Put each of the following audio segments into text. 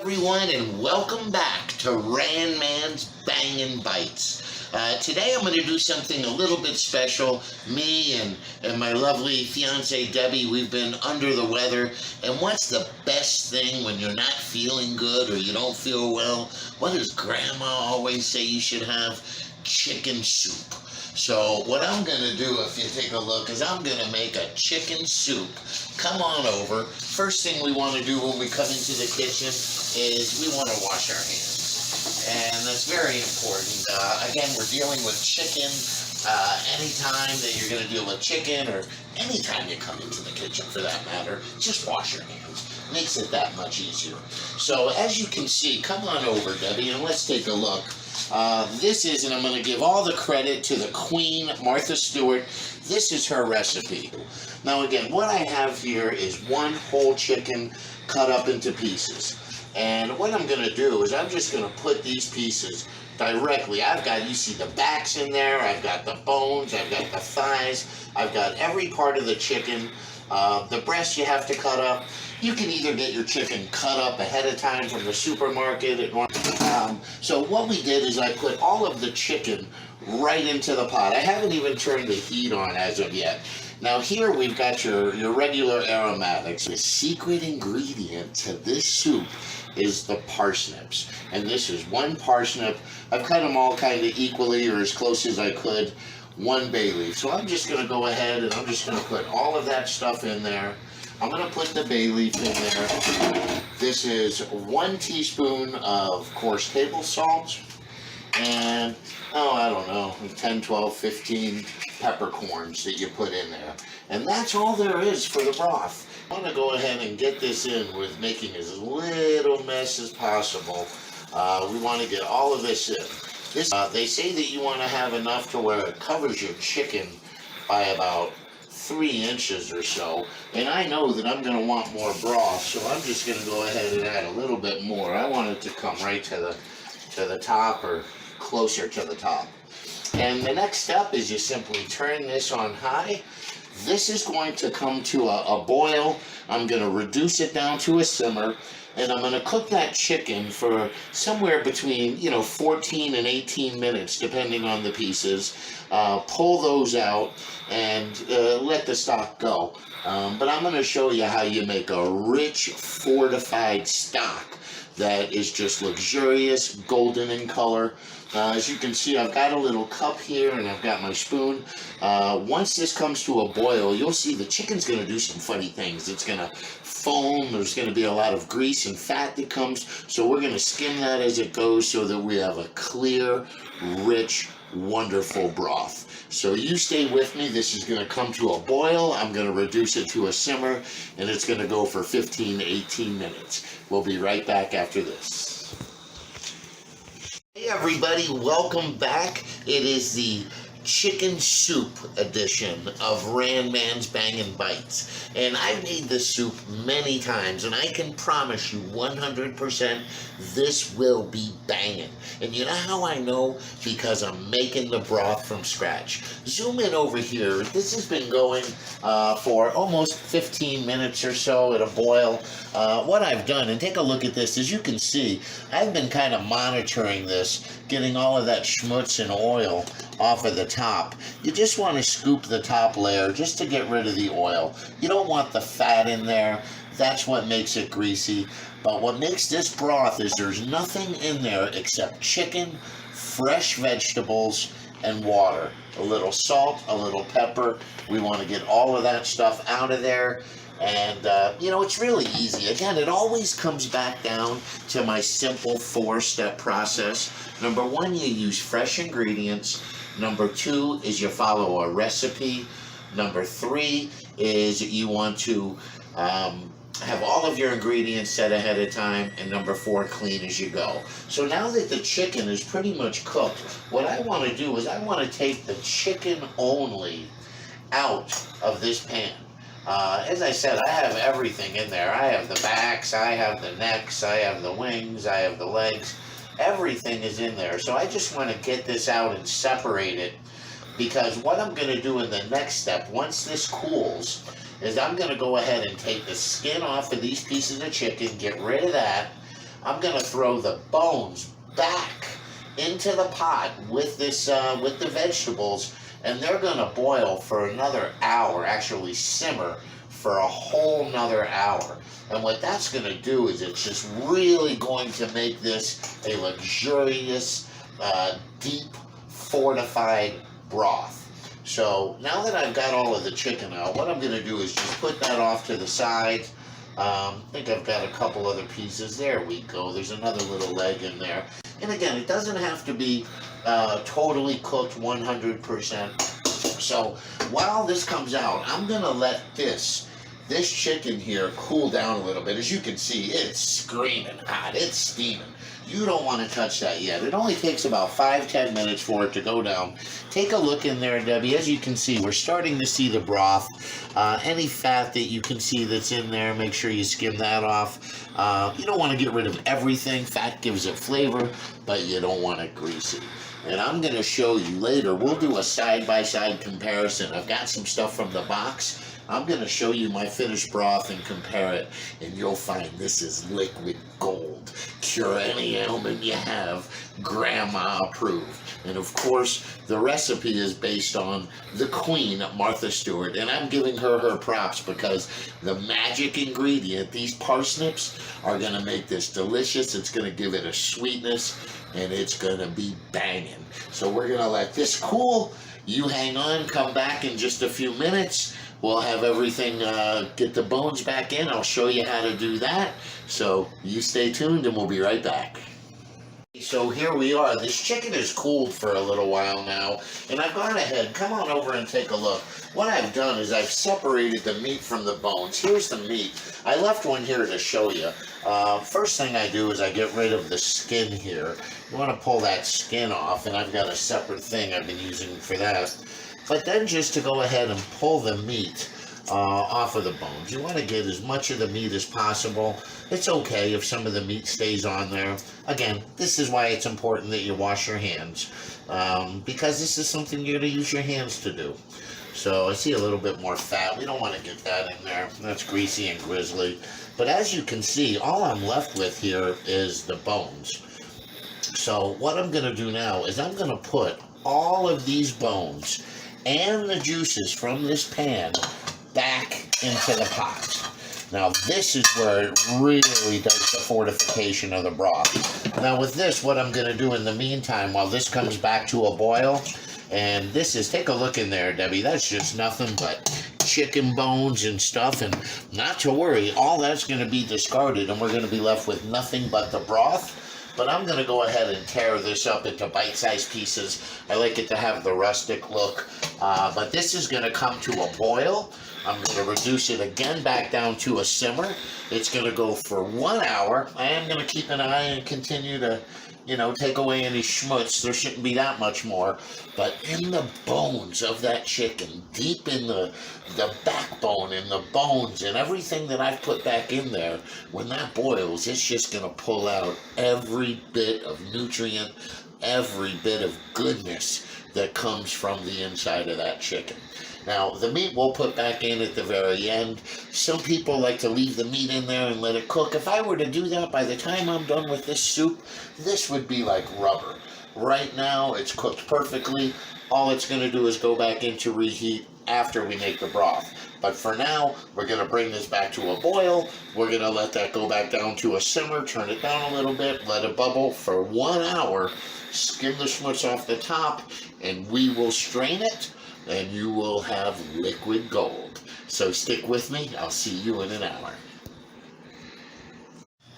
Everyone, and welcome back to Randman's Bangin' Bites. Today I'm going to do something a little bit special. Me and my lovely fiance Debbie, we've been under the weather. And what's the best thing when you're not feeling good or you don't feel well? What does Grandma always say you should have? Chicken soup. So what I'm going to do, if you take a look, is I'm going to make a chicken soup. Come on over. First thing we want to do when we come into the kitchen is we want to wash our hands. And that's very important. Again, we're dealing with chicken. Anytime that you're going to deal with chicken, or anytime you come into the kitchen for that matter, just wash your hands. Makes it that much easier. So as you can see, come on over, Debbie, and let's take a look. This is, and I'm going to give all the credit to the Queen, Martha Stewart. This is her recipe. Now again, what I have here is one whole chicken cut up into pieces. And what I'm going to do is I'm just going to put these pieces directly. I've got, you see the backs in there, I've got the bones, I've got the thighs, I've got every part of the chicken. The breast you have to cut up. You can either get your chicken cut up ahead of time from the supermarket. So what we did is I put all of the chicken right into the pot. I haven't even turned the heat on as of yet. Now here we've got your regular aromatics. The secret ingredient to this soup is the parsnips. And this is one parsnip. I've cut them all kind of equally or as close as I could. One bay leaf. So I'm just going to go ahead and I'm just going to put all of that stuff in there. I'm going to put the bay leaf in there. This is 1 teaspoon of coarse table salt and, I don't know, 10, 12, 15 peppercorns that you put in there. And that's all there is for the broth. I'm going to go ahead and get this in with making as little mess as possible. We want to get all of this in. They say that you want to have enough to where it covers your chicken by about 3 inches or so. And I know that I'm going to want more broth, so I'm just going to go ahead and add a little bit more. I want it to come right to the top or closer to the top. And the next step is you simply turn this on high. This is going to come to a boil. I'm going to reduce it down to a simmer. And I'm going to cook that chicken for somewhere between, 14 and 18 minutes, depending on the pieces. Pull those out and let the stock go. But I'm going to show you how you make a rich, fortified stock that is just luxurious, golden in color. As you can see, I've got a little cup here and I've got my spoon. Once this comes to a boil, you'll see the chicken's going to do some funny things. It's going to foam. There's going to be a lot of grease and fat that comes. So we're going to skim that as it goes so that we have a clear, rich, wonderful broth. So you stay with me. This is going to come to a boil. I'm going to reduce it to a simmer, and it's going to go for 15 to 18 minutes. We'll be right back after this. Hey everybody, welcome back. It is the chicken soup edition of Randman's Bangin' Bites. And I've made this soup many times, and I can promise you 100% this will be banging. And you know how I know? Because I'm making the broth from scratch. Zoom in over here. This has been going for almost 15 minutes or so at a boil. What I've done, and take a look at this, as you can see, I've been kind of monitoring this, getting all of that schmutz and oil off of the top. You just want to scoop the top layer just to get rid of the oil. You don't want the fat in there. That's what makes it greasy. But what makes this broth is there's nothing in there except chicken, fresh vegetables, and water. A little salt, a little pepper. We want to get all of that stuff out of there. And, it's really easy. Again, it always comes back down to my simple 4-step process. Number 1, you use fresh ingredients. Number 2 is you follow a recipe. Number 3 is you want to have all of your ingredients set ahead of time. And number 4, clean as you go. So now that the chicken is pretty much cooked, what I want to do is I want to take the chicken only out of this pan. As I said, I have everything in there. I have the backs, I have the necks, I have the wings, I have the legs. Everything is in there. So I just want to get this out and separate it, because what I'm going to do in the next step, once this cools, is I'm going to go ahead and take the skin off of these pieces of chicken, get rid of that. I'm going to throw the bones back into the pot with this with the vegetables, and they're going to boil for another hour, actually simmer for a whole nother hour. And what that's going to do is it's just really going to make this a luxurious, deep, fortified broth. So now that I've got all of the chicken out, what I'm going to do is just put that off to the side. I think I've got a couple other pieces. There we go. There's another little leg in there. And again, it doesn't have to be totally cooked 100%. So while this comes out, I'm going to let this chicken here cool down a little bit. As you can see, it's screaming hot. It's steaming. You don't want to touch that yet. It only takes about 5-10 minutes for it to go down. Take a look in there, Debbie. As you can see, we're starting to see the broth. Any fat that you can see that's in there, make sure you skim that off. You don't want to get rid of everything. Fat gives it flavor, but you don't want it greasy. And I'm going to show you later. We'll do a side-by-side comparison. I've got some stuff from the box. I'm going to show you my finished broth and compare it, and you'll find this is liquid gold. Cure any ailment you have, Grandma approved. And of course, the recipe is based on the Queen, Martha Stewart, and I'm giving her props because the magic ingredient, these parsnips, are going to make this delicious. It's going to give it a sweetness, and it's going to be banging. So we're going to let this cool. You hang on, come back in just a few minutes. We'll have everything, get the bones back in. I'll show you how to do that. So you stay tuned and we'll be right back. So here we are. This chicken is cooled for a little while now, and I've gone ahead. Come on over and take a look. What I've done is I've separated the meat from the bones. Here's the meat. I left one here to show you. First thing I do is I get rid of the skin here. You want to pull that skin off, and I've got a separate thing I've been using for that. But then just to go ahead and pull the meat off of the bones. You want to get as much of the meat as possible. It's okay if some of the meat stays on there. Again, this is why it's important that you wash your hands, because this is something you're going to use your hands to do. So I see a little bit more fat. We don't want to get that in there. That's greasy and grizzly. But as you can see, all I'm left with here is the bones. So what I'm going to do now is I'm going to put all of these bones and the juices from this pan back into the pot. Now this is where it really does the fortification of the broth. Now with this, what I'm going to do in the meantime, while this comes back to a boil, and this is, take a look in there, Debbie, that's just nothing but chicken bones and stuff, and not to worry, all that's going to be discarded, and we're going to be left with nothing but the broth. But I'm going to go ahead and tear this up into bite-sized pieces. I like it to have the rustic look. But this is going to come to a boil. I'm going to reduce it again back down to a simmer. It's going to go for 1 hour. I am going to keep an eye and continue to, take away any schmutz. There shouldn't be that much more. But in the bones of that chicken, deep in the backbone and the bones and everything that I've put back in there, when that boils, it's just going to pull out every bit of nutrient, every bit of goodness that comes from the inside of that chicken. Now, the meat we'll put back in at the very end. Some people like to leave the meat in there and let it cook. If I were to do that, by the time I'm done with this soup, this would be like rubber. Right now, it's cooked perfectly. All it's going to do is go back into reheat after we make the broth. But for now, we're going to bring this back to a boil. We're going to let that go back down to a simmer, turn it down a little bit, let it bubble for 1 hour, skim the schmutz off the top, and we will strain it, and you will have liquid gold. So stick with me. I'll see you in an hour.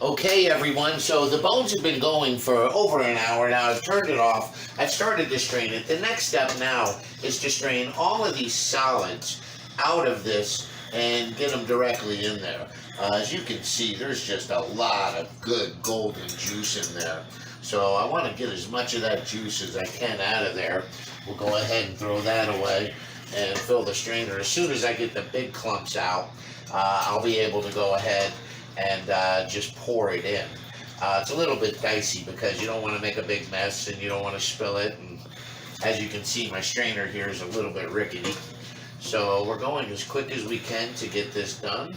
Okay, everyone, so the bones have been going for over an hour now. I've turned it off. I've started to strain it. The next step now is to strain all of these solids out of this and get them directly in there. As you can see, there's just a lot of good golden juice in there. So I want to get as much of that juice as I can out of there. We'll go ahead and throw that away and fill the strainer. As soon as I get the big clumps out, I'll be able to go ahead and just pour it in. It's a little bit dicey because you don't want to make a big mess and you don't want to spill it. And as you can see, my strainer here is a little bit rickety. So we're going as quick as we can to get this done.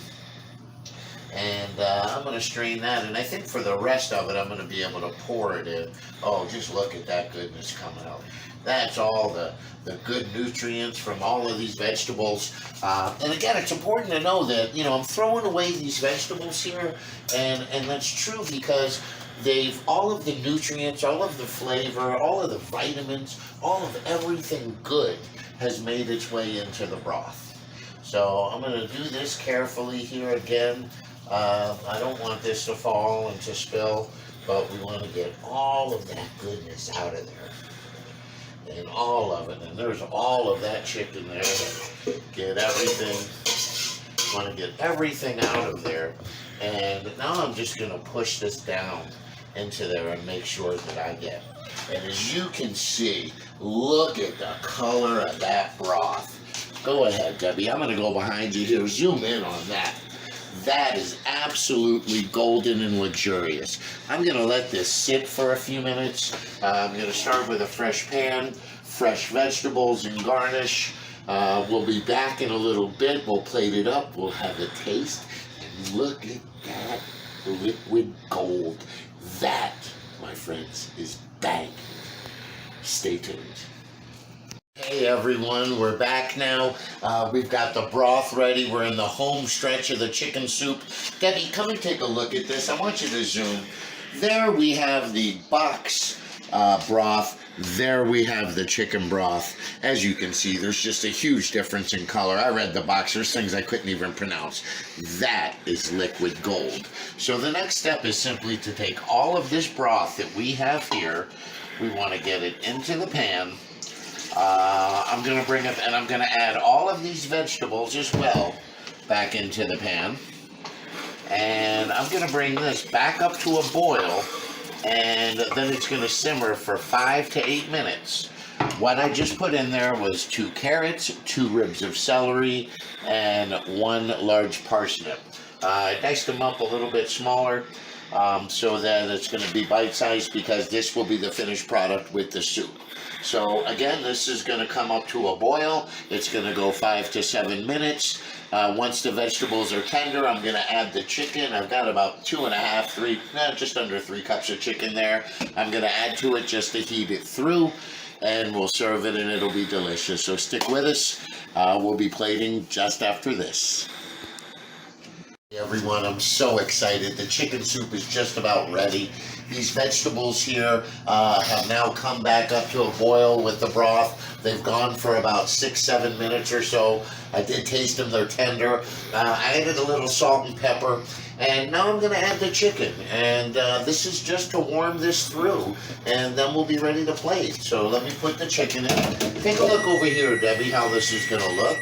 And I'm going to strain that, and I think for the rest of it, I'm going to be able to pour it in. Oh, just look at that goodness coming out. That's all the good nutrients from all of these vegetables. And again, it's important to know that, I'm throwing away these vegetables here, and that's true because all of the nutrients, all of the flavor, all of the vitamins, all of everything good has made its way into the broth. So I'm going to do this carefully here again. I don't want this to fall and to spill, but we want to get all of that goodness out of there. And all of it. And there's all of that chicken there. Get everything. Want to get everything out of there. And now I'm just going to push this down into there and make sure that I get. And as you can see, look at the color of that broth. Go ahead, Debbie. I'm going to go behind you here. Zoom in on that. That is absolutely golden and luxurious. I'm going to let this sit for a few minutes. I'm going to start with a fresh pan, fresh vegetables and garnish. We'll be back in a little bit. We'll plate it up. We'll have a taste. And look at that liquid gold. That, my friends, is bang. Stay tuned. Hey everyone, we're back now. We've got the broth ready. We're in the home stretch of the chicken soup. Debbie, come and take a look at this. I want you to zoom. There we have the box broth. There we have the chicken broth. As you can see, there's just a huge difference in color. I read the box. There's things I couldn't even pronounce. That is liquid gold. So the next step is simply to take all of this broth that we have here. We want to get it into the pan. I'm going to bring it, and I'm going to add all of these vegetables as well back into the pan. And I'm going to bring this back up to a boil, and then it's going to simmer for 5 to 8 minutes. What I just put in there was 2 carrots, 2 ribs of celery, and 1 large parsnip. I diced them up a little bit smaller so that it's going to be bite-sized because this will be the finished product with the soup. So again, this is going to come up to a boil. It's going to go 5 to 7 minutes. Once the vegetables are tender, I'm going to add the chicken. I've got about 3, just under 3 cups of chicken there. I'm going to add to it just to heat it through, and we'll serve it, and it'll be delicious. So stick with us. We'll be plating just after this. Hey everyone, I'm so excited. The chicken soup is just about ready. These vegetables here have now come back up to a boil with the broth. They've gone for about 6-7 minutes or so. I did taste them, they're tender. I added a little salt and pepper, and now I'm going to add the chicken. And this is just to warm this through, and then we'll be ready to plate. So let me put the chicken in. Take a look over here, Debbie, how this is going to look.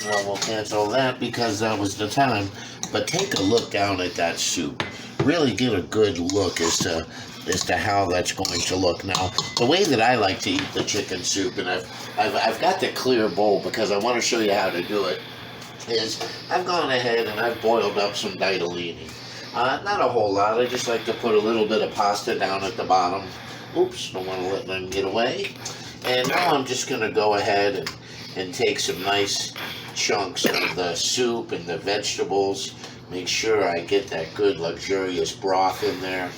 Well, we'll cancel that because that was the time. But take a look down at that soup. Really get a good look as to how that's going to look. Now, the way that I like to eat the chicken soup, and I've got the clear bowl because I want to show you how to do it, is I've gone ahead and I've boiled up some ditalini. Not a whole lot. I just like to put a little bit of pasta down at the bottom. Oops, don't want to let them get away. And now I'm just going to go ahead and take some nice chunks of the soup and the vegetables. Make sure I get that good luxurious broth in there.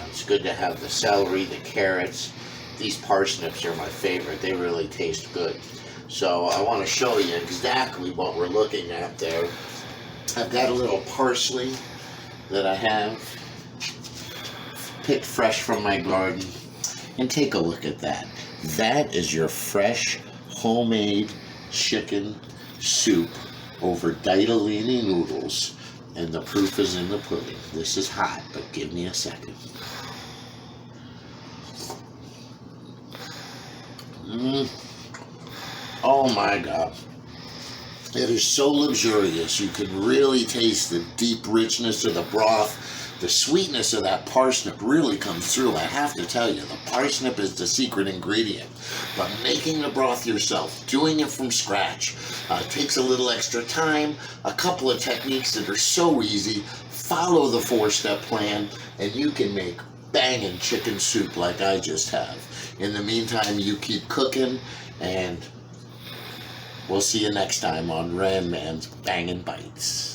It's good to have the celery, the carrots. These parsnips are my favorite. They really taste good. So I want to show you exactly what we're looking at there. I've got a little parsley that I have picked fresh from my garden. And take a look at that. That is your fresh, homemade chicken soup over ditalini noodles, and the proof is in the pudding. This is hot, but give me a second. Oh my God. It is so luxurious. You can really taste the deep richness of the broth. The sweetness of that parsnip really comes through. I have to tell you, the parsnip is the secret ingredient. But making the broth yourself, doing it from scratch, takes a little extra time, a couple of techniques that are so easy. Follow the 4-step plan, and you can make banging chicken soup like I just have. In the meantime, you keep cooking, and we'll see you next time on Randman's Bangin' Bites.